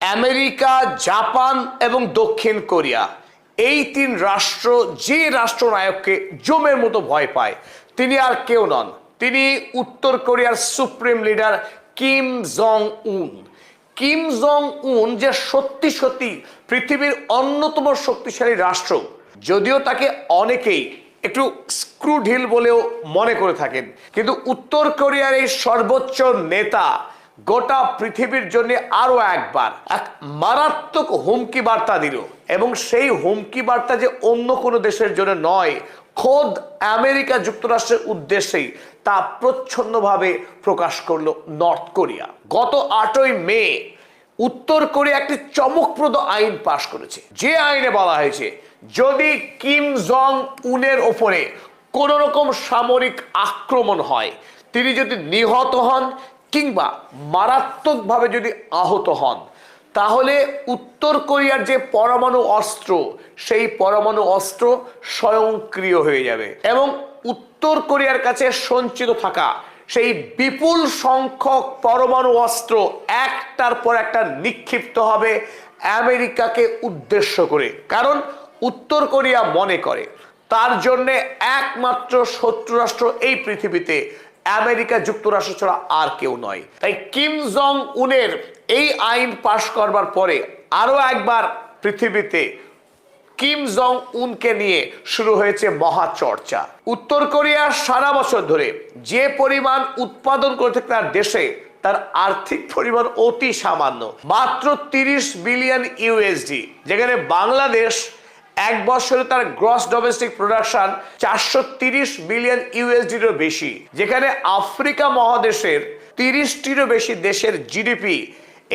America, Japan এবং দক্ষিণ Korea, এই তিন রাষ্ট্র যে রাষ্ট্রনায়ককে জমের মতো ভয় পায় তিনি আর কেউ নন, তিনি উত্তর কোরিয়ার সুপ্রিম লিডার কিম জং উন। কিম জং উন যে সত্যি সত্যি পৃথিবীর অন্যতম শক্তিশালী রাষ্ট্র, যদিও তাকে অনেকেই একটু স্ক্রুঢিল বলেও মনে করে থাকেন, কিন্তু উত্তর কোরিয়ার এই সর্বোচ্চ নেতা গোটা পৃথিবীর জন্য আরো একবার এক মারাত্মক হুমকি বার্তা দিল, এবং সেই হুমকি বার্তা যে অন্য কোনো দেশের জন্য নয়, খোদ আমেরিকা যুক্তরাষ্ট্রের উদ্দেশ্যেই তা প্রচ্ছন্নভাবে প্রকাশ করলো নর্থ কোরিয়া। গত 8ই মে উত্তর কোরিয়া একটি চমকপ্রদ আইন পাশ করেছে, যে আইনে বলা হয়েছে যদি কিম জং উনের ওপরে কোন রকম সামরিক আক্রমণ হয়, তিনি যদি নিহত হন কিংবা মারাত্মকভাবে যদি আহত হন, তাহলে উত্তর কোরিয়ার যে পরমাণু অস্ত্র, সেই পরমাণু অস্ত্র স্বয়ংক্রিয় হয়ে যাবে এবং উত্তর কোরিয়ার কাছে সঞ্চিত থাকা সেই বিপুল সংখ্যক পরমাণু অস্ত্র একটার পর একটা নিক্ষিপ্ত হবে আমেরিকাকে উদ্দেশ্য করে। কারণ উত্তর কোরিয়া মনে করে তার জন্য একমাত্র শত্রু রাষ্ট্র এই পৃথিবীতে আমেরিকা যুক্তরাষ্ট্র ছাড়া আর কেউ নয়। তাই কিম জং উনের এই আইন পাশ করবার পরে আরো একবার পৃথিবীতে কিম জং উনকে নিয়ে শুরু হয়েছে মহা চর্চা। উত্তর কোরিয়া সারা বছর ধরে যে পরিমাণ উৎপাদন করে থাকে তার দেশে, তার আর্থিক পরিমাণ অতি সামান্য, মাত্র 30 বিলিয়ন ইউএসডি, যেখানে বাংলাদেশ এক বছরে তার গ্রস ডোমেস্টিক প্রোডাকশন 430 বিলিয়ন ইউএসডিরও বেশি, যেখানে আফ্রিকা মহাদেশের 30টিরও বেশি দেশের জিডিপি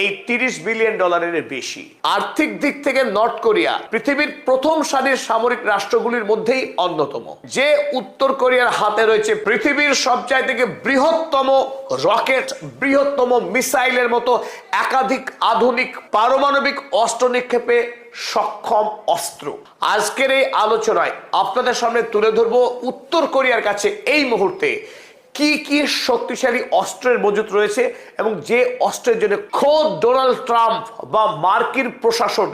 এই 30 বিলিয়ন ডলারের বেশি। আর্থিক দিক থেকে নর্থ কোরিয়া পৃথিবীর প্রথম সারির সামরিক রাষ্ট্রগুলির মধ্যেই অন্যতম। যে উত্তর কোরিয়ার হাতে রয়েছে পৃথিবীর সবচাইতে বৃহত্তম রকেট, বৃহত্তম মিসাইলের মতো একাধিক আধুনিক পারমাণবিক অস্ত্র নিক্ষেপে সক্ষম অস্ত্র। আজকের এই আলোচনায় আপনাদের সামনে তুলে ধরবো উত্তর কোরিয়ার কাছে এই মুহূর্তে কি কি শক্তিশালী অস্ত্রের মজুত রয়েছে এবং যে অস্ত্রের জন্য খোদ ডোনাল্ড ট্রাম্প বা মার্কিন প্রশাসন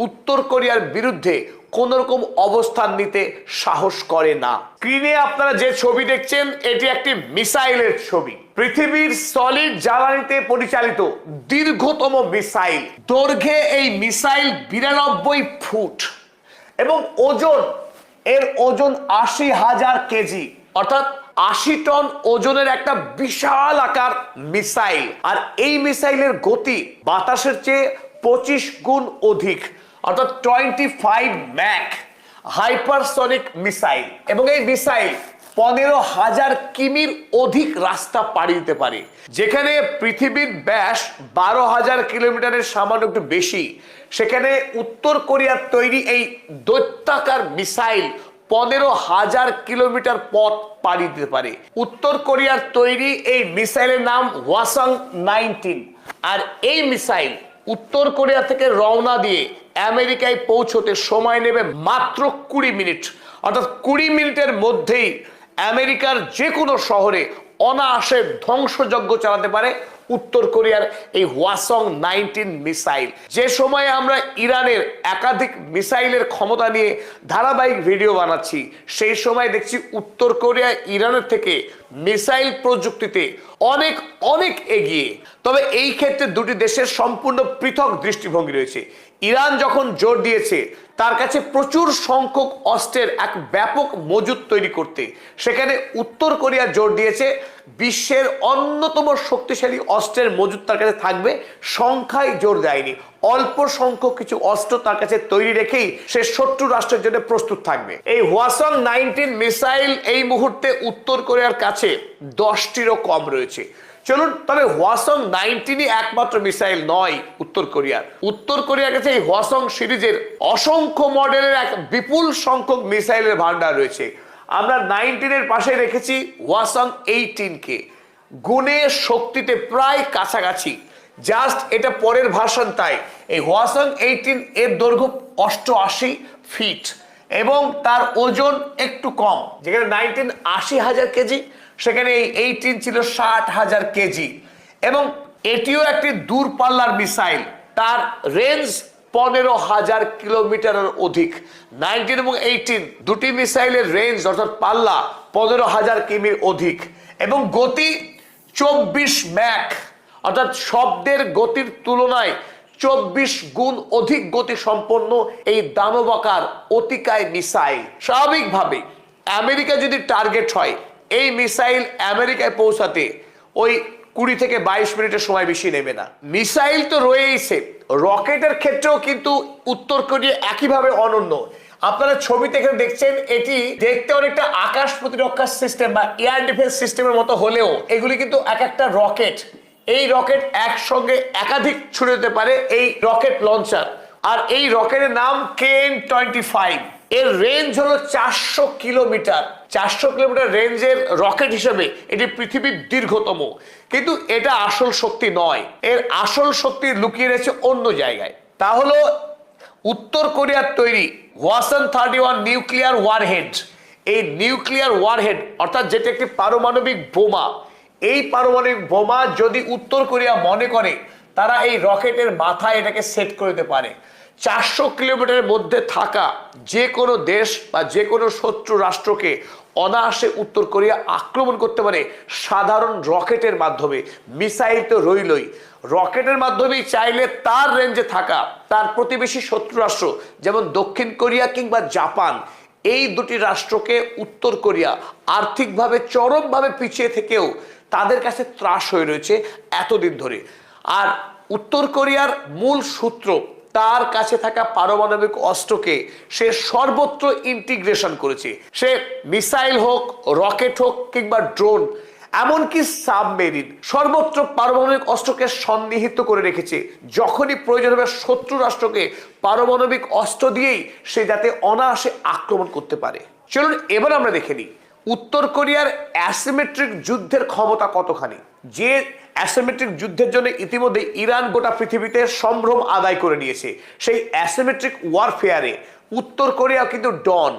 উত্তর কোরিয়ার বিরুদ্ধে কোন রকম অবস্থান নিতে সাহস করে না। স্ক্রিনে আপনারা যে ছবি দেখছেন এটি একটি মিসাইলের ছবি, পৃথিবীর সলিড জ্বালানিতে পরিচালিত দীর্ঘতম মিসাইল। দৈর্ঘ্যে এই মিসাইল 92 ফুট এবং এর ওজন 80,000 কেজি, অর্থাৎ 80 টন ওজনের একটা বিশাল আকার মিসাইল। আর এই মিসাইলের গতি বাতাসের চেয়ে 25 গুণ অধিক, অর্থাৎ 25 ম্যাক হাইপারসনিক মিসাইল। এবং এই মিসাইল 15,000 কিমির অধিক রাস্তা পাড়ি দিতে পারে, যেখানে পৃথিবীর ব্যাস 12,000 কিলোমিটারের সামান্য একটু বেশি, সেখানে উত্তর কোরিয়ার তৈরি এই দৈত্যাকার মিসাইল 15,000 কিলোমিটার পথ পাড়ি দিতে পারে। উত্তর কোরিয়ার তৈরি এই মিসাইলের নাম ওয়াসং 19। আর এই মিসাইল উত্তর কোরিয়া থেকে রওনা দিয়ে আমেরিকায় পৌঁছতে সময় নেবে মাত্র 20 মিনিট, অর্থাৎ 20 মিনিটের মধ্যেই আমেরিকার যে কোনো শহরে অনায়াসে ধ্বংসযজ্ঞ চালাতে পারে উত্তর কোরিয়ার এই ওয়াসং 19 মিসাইল। যে সময়ে আমরা ইরানের একাধিক মিসাইলের ক্ষমতা নিয়ে ধারাবাহিক ভিডিও বানাচ্ছি, সেই সময় দেখছি উত্তর কোরিয়া ইরানের থেকে মিসাইল প্রযুক্তিতে অনেক অনেক এগিয়ে। তবে এই ক্ষেত্রে দুটি দেশের সম্পূর্ণ পৃথক দৃষ্টিভঙ্গি রয়েছে। ইরান যখন জোর দিয়েছে তার কাছে প্রচুর সংখ্যক অস্ত্রের এক ব্যাপক মজুদ তৈরি করতে, সেখানে উত্তর কোরিয়া জোর দিয়েছে বিশ্বের অন্যতম শক্তিশালী অস্ত্রের মজুদ তার কাছে থাকবে, সংখ্যায় জোর দেয়নি, অল্প সংখ্যক কিছু অস্ত্র তার কাছে তৈরি রেখেই সে শত্রু রাষ্ট্রের জন্য প্রস্তুত থাকবে। এই ওয়াসং 19 মিসাইল এই মুহূর্তে উত্তর কোরিয়ার কাছে 10টিরও কম রয়েছে। চলুন, তবে ওয়াসং 19ই একমাত্র মিসাইল নয় উত্তর কোরিয়ার। উত্তর কোরিয়ার কাছে এই ওয়াসং সিরিজের অসংখ্য মডেলের এক বিপুল সংখ্যক মিসাইলের ভান্ডার রয়েছে। আমরা 19-এর পাশে রেখেছি ওয়াসং 18কে, গুণে শক্তিতে প্রায় কাছাকাছি, জাস্ট এটা পরের ভার্সন। তাই এই ওয়াসং 18 এর দৈর্ঘ্য 88 ফিট এবং তার ওজন একটু কম, যেখানে 19 80,000 কেজি, সেখানে এই 18 ছিল 60,000 কেজি। এবং এটিও একটি দূরপাল্লার মিসাইল, তার রেঞ্জ 15,000 কিলোমিটারের অধিক। 19 এবং 18 দুটি মিসাইলের রেঞ্জ অর্থাৎ পাল্লা 15,000 কিমির অধিক এবং গতি 24 ম্যাক অর্থাৎ শব্দের গতির তুলনায় 24 গুণ অধিক গতি সম্পন্ন এই দানবাকার অতিকায় মিসাইল। স্বাভাবিকভাবে আমেরিকা যদি টার্গেট হয়, এই মিসাইল আমেরিকায় পৌঁছাতে ওই 20 থেকে 22 মিনিটের সময় বেশি নেবে না। মিসাইল তো রয়েইছে, রকেটের ক্ষেত্রেও কিন্তু উত্তর কোরিয়া একইভাবে অনন্য। আপনারা ছবিতে এখানে দেখছেন, এটি দেখতে অনেকটা আকাশ প্রতিরক্ষা সিস্টেম বা এয়ার ডিফেন্স সিস্টেমের মতো হলেও এগুলি কিন্তু এক একটা রকেট। এই রকেট একসঙ্গে একাধিক ছুড়ে দিতে পারে এই রকেট লঞ্চার। আর এই রকেটের নাম KN-25। এর রেঞ্জ হলো 400 কিলোমিটার। 400 কিলোমিটার রেঞ্জের রকেট হিসেবে এটি পৃথিবীর দীর্ঘতম, কিন্তু এটা আসল শক্তি নয়। এর আসল শক্তি লুকিয়ে রয়েছে অন্য জায়গায়। তা হলো উত্তর কোরিয়ার তৈরি ওয়াসান-31 নিউক্লিয়ার ওয়ারহেড। এই নিউক্লিয়ার ওয়ারহেড অর্থাৎ যেটা একটি পারমাণবিক বোমা, এই পারমাণবিক বোমা যদি উত্তর কোরিয়া মনে করে, তারা এই রকেটের মাথায় এটাকে সেট করে দিতে পারে। 400 কিলোমিটারের মধ্যে থাকা যে কোনো দেশ বা যে কোনো শত্রু রাষ্ট্রকে অনায়াসে উত্তর কোরিয়া আক্রমণ করতে পারে সাধারণ রকেটের মাধ্যমে। মিসাইল তো রইলই, রকেটের মাধ্যমেই চাইলে তার রেঞ্জে থাকা তার প্রতিবেশী শত্রু রাষ্ট্র যেমন দক্ষিণ কোরিয়া কিংবা জাপান, এই দুটি রাষ্ট্রকে উত্তর কোরিয়া আর্থিকভাবে চরমভাবে পিছিয়ে থেকেও তাদের কাছে ত্রাস হয়ে রয়েছে এতদিন ধরে। আর উত্তর কোরিয়ার মূল সূত্র তার কাছে থাকা পারমাণবিক অস্ত্রকে সে সর্বত্র ইন্টিগ্রেশন করেছে। সে মিসাইল হোক, রকেট হোক কিংবা ড্রোন, এমনকি সাবমেরিন, সর্বত্র পারমাণবিক অস্ত্রকে সন্নিহিত করে রেখেছে। যখনই প্রয়োজন হবে শত্রু রাষ্ট্রকে পারমাণবিক অস্ত্র দিয়েই সে যাতে অনায়াসে আক্রমণ করতে পারে। চলুন এবার আমরা দেখে নিই উত্তর কোরিয়ার অ্যাসিমেট্রিক যুদ্ধের ক্ষমতা কতখানি। যে অ্যাসিমেট্রিক যুদ্ধের জন্য ইতিমধ্যে ইরান গোটা পৃথিবীতে সম্ভ্রম আদায় করে নিয়েছে, সেই অ্যাসিমেট্রিক ওয়ারফেয়ারে উত্তর কোরিয়া কিন্তু ডন।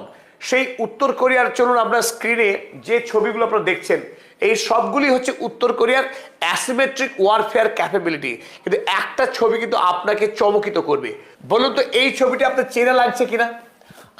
সেই উত্তর কোরিয়ার, চলুন আমরা স্ক্রিনে যে ছবিগুলো আপনারা দেখছেন, এই সবগুলি হচ্ছে উত্তর কোরিয়ার অ্যাসিমেট্রিক ওয়ারফেয়ার ক্যাপাবিলিটি। কিন্তু একটা ছবি কিন্তু আপনাকে চমকিত করবে। বলুন তো এই ছবিটি আপনার চেনা লাগছে কিনা?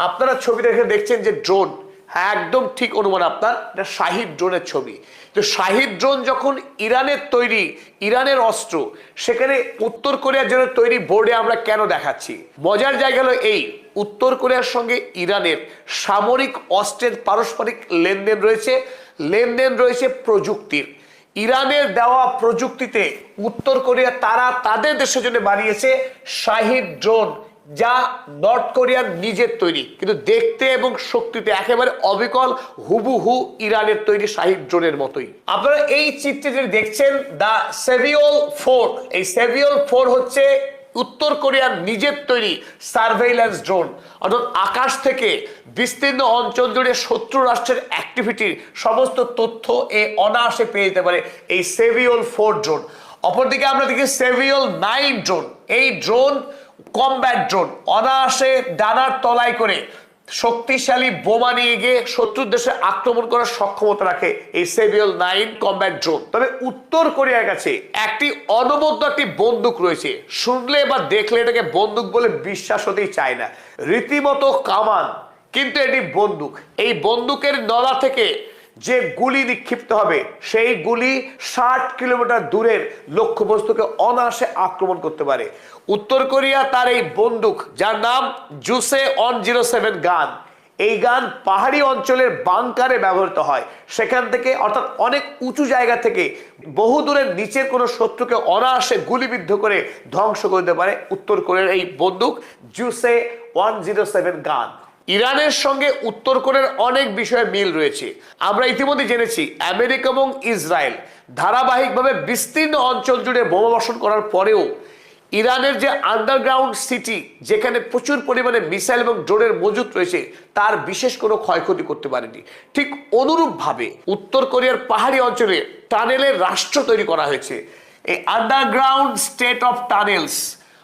আপনারা ছবি দেখে দেখছেন যে ড্রোন, হ্যাঁ একদম ঠিক অনুমান আপনার, এটা শাহিদ ড্রোনের ছবি। তো শাহিদ ড্রোন যখন ইরানের তৈরি, ইরানের অস্ত্র, সেখানে উত্তর কোরিয়ার জন্য তৈরি বোর্ডে আমরা কেন দেখাচ্ছি? মজার জায়গা হলো এই, উত্তর কোরিয়ার সঙ্গে ইরানের সামরিক অস্ত্রের পারস্পরিক লেনদেন রয়েছে, লেনদেন রয়েছে প্রযুক্তির। ইরানের দেওয়া প্রযুক্তিতে উত্তর কোরিয়া তারা তাদের দেশের জন্য বানিয়েছে শাহিদ ড্রোন, যা নর্থ কোরিয়ার নিজের তৈরি, কিন্তু দেখতে এবং শক্তিতে একেবারে অবিকল হুবহু ইরানের তৈরি শাহিদ ড্রোনের মতোই। আপনারা এই চিত্রে যে দেখছেন দা সেভিওল 4, এই সেভিওল 4 হচ্ছে উত্তর কোরিয়ার নিজের তৈরি সার্ভেইল্যান্স ড্রোন, অর্থাৎ আকাশ থেকে বিস্তীর্ণ অঞ্চল জুড়ে শত্রু রাষ্ট্রের অ্যাক্টিভিটির সমস্ত তথ্য অনায়াসে পেয়ে যেতে পারে এই সেভিওল 4 ড্রোন। অপরদিকে আমরা দেখি সেভিওল 9 ড্রোন। এই ড্রোন কমব্যাট ড্রোন, অনায়াসে ডানার তলায় করে শক্তিশালী বোমা নিয়ে গিয়ে শত্রুর দেশে আক্রমণ করার সক্ষমতা রাখে এই সেভিওল 9 কমব্যাট ড্রোন। তবে উত্তর কোরিয়ার কাছে একটি অনবদ্য একটি বন্দুক রয়েছে, শুনলে বা দেখলে এটাকে বন্দুক বলে বিশ্বাস হতেই চায় না, রীতিমতো কামান, কিন্তু এটি বন্দুক। এই বন্দুকের নলা থেকে যে গুলি নিক্ষিপ্ত হবে, সেই গুলি 60 কিলোমিটার দূরের লক্ষ্যবস্তুকে অনায়াসে আক্রমণ করতে পারে। উত্তর কোরিয়া তার এই বন্দুক, যার নাম জুসে 107 গান, এই গান পাহাড়ি অঞ্চলের বাংকারে ব্যবহৃত হয়। সেখান থেকে অর্থাৎ অনেক উঁচু জায়গা থেকে বহু দূরের নিচের কোনো শত্রুকে অনায়াসে গুলিবিদ্ধ করে ধ্বংস করে দিতে পারে উত্তর কোরিয়ার এই বন্দুক জুসে 107 গান। ইরানের সঙ্গে উত্তর কোরিয়ার অনেক বিষয়ে মিল রয়েছে। আমরা ইতিমধ্যে জেনেছি আমেরিকা এবং ইসরায়েল ধারাবাহিকভাবে বিস্তীর্ণ অঞ্চল জুড়ে বোমা বর্ষণ করার পরেও ইরানের যে আন্ডারগ্রাউন্ড সিটি, যেখানে প্রচুর পরিমাণে মিসাইল এবং ড্রোনের মজুত রয়েছে, তার বিশেষ কোনো ক্ষয়ক্ষতি করতে পারেনি। ঠিক অনুরূপভাবে উত্তর কোরিয়ার পাহাড়ি অঞ্চলে টানেলের রাষ্ট্র তৈরি করা হয়েছে, এই আন্ডারগ্রাউন্ড স্টেট অফ টানেলস।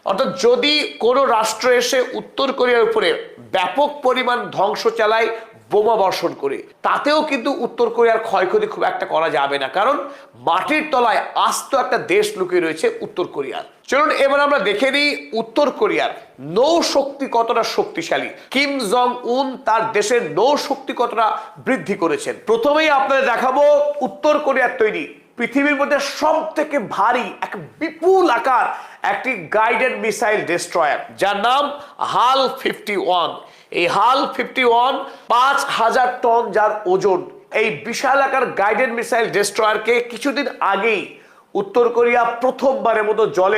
অর্থাৎ যদি কোনো রাষ্ট্র এসে উত্তর কোরিয়ার উপরে ব্যাপক পরিমাণ ধ্বংস চালায়, বোমা বর্ষণ করে, তাতেও কিন্তু উত্তর কোরিয়ার ক্ষয়ক্ষতি খুব একটা করা যাবে না, কারণ মাটির তলায় আস্ত একটা দেশ লুকিয়ে রয়েছে উত্তর কোরিয়ার। চলুন এবার আমরা দেখে নিই উত্তর কোরিয়ার নৌ শক্তি কতটা শক্তিশালী, কিম জং উন তার দেশের নৌ শক্তি কতটা বৃদ্ধি করেছেন। প্রথমেই আপনাদের দেখাবো উত্তর কোরিয়ার তৈরি পৃথিবীর মধ্যে সব থেকে ভারী এক বিপুল আকার একটি গাইডেড মিসাইল ডেস্ট্রয়ার, যার নাম HAL-51। এই HAL-51 5000 টন যার ওজন। এই বিশাল আকার গাইডেড মিসাইল ডেস্ট্রয়ারকে কিছুদিন আগেই উত্তর কোরিয়া প্রথমবারের মতো জলে